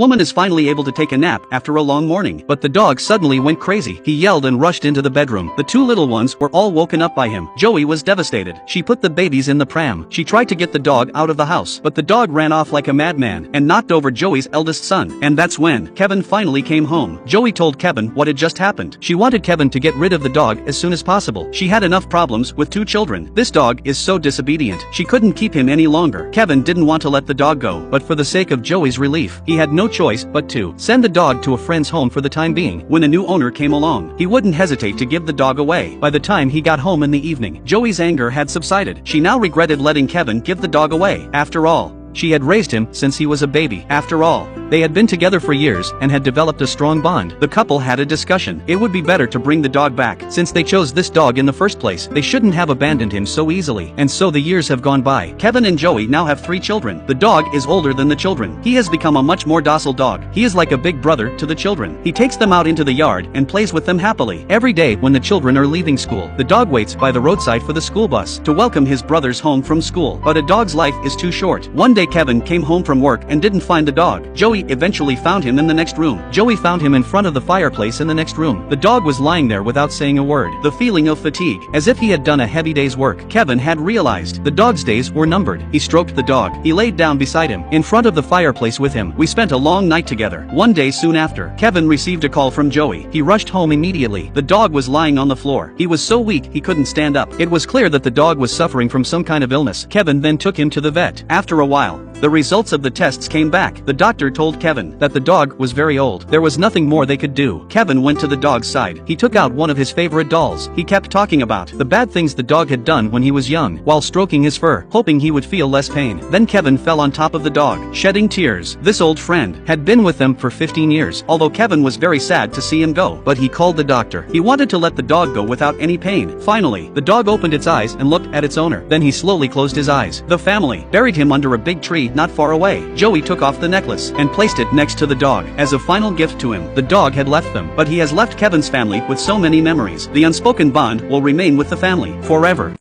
Woman is finally able to take a nap after a long morning, but the dog suddenly went crazy. He yelled and rushed into the bedroom. The two little ones were all woken up by him. Joey was devastated. She put the babies in the pram. She tried to get the dog out of the house, but the dog ran off like a madman and knocked over Joey's eldest son. And that's when Kevin finally came home. Joey told Kevin what had just happened. She wanted Kevin to get rid of the dog as soon as possible. She had enough problems with two children. This dog is so disobedient. She couldn't keep him any longer. Kevin didn't want to let the dog go, but for the sake of Joey's relief, he had no choice but to send the dog to a friend's home for the time being. When a new owner came along, he wouldn't hesitate to give the dog away. By the time he got home in the evening, Joey's anger had subsided. She now regretted letting Kevin give the dog away. After all, she had raised him since he was a baby. After all, they had been together for years and had developed a strong bond. The couple had a discussion. It would be better to bring the dog back. Since they chose this dog in the first place, they shouldn't have abandoned him so easily. And so the years have gone by. Kevin and Joey now have 3 children. The dog is older than the children. He has become a much more docile dog. He is like a big brother to the children. He takes them out into the yard and plays with them happily. Every day when the children are leaving school, the dog waits by the roadside for the school bus to welcome his brothers home from school. But a dog's life is too short. One day Kevin came home from work and didn't find the dog. Joey eventually found him in the next room. Joey found him in front of the fireplace in the next room. The dog was lying there without saying a word. The feeling of fatigue, as if he had done a heavy day's work. Kevin had realized the dog's days were numbered. He stroked the dog. He laid down beside him, in front of the fireplace with him. We spent a long night together. One day soon after, Kevin received a call from Joey. He rushed home immediately. The dog was lying on the floor. He was so weak he couldn't stand up. It was clear that the dog was suffering from some kind of illness. Kevin then took him to the vet. After a while, the results of the tests came back. The doctor told Kevin that the dog was very old. There was nothing more they could do. Kevin went to the dog's side. He took out one of his favorite dolls. He kept talking about the bad things the dog had done when he was young, while stroking his fur, hoping he would feel less pain. Then Kevin fell on top of the dog, shedding tears. This old friend had been with them for 15 years, although Kevin was very sad to see him go. But he called the doctor. He wanted to let the dog go without any pain. Finally, the dog opened its eyes and looked at its owner. Then he slowly closed his eyes. The family buried him under a big tree not far away. Joey took off the necklace and placed it next to the dog as a final gift to him. The dog had left them, but he has left Kevin's family with so many memories. The unspoken bond will remain with the family forever.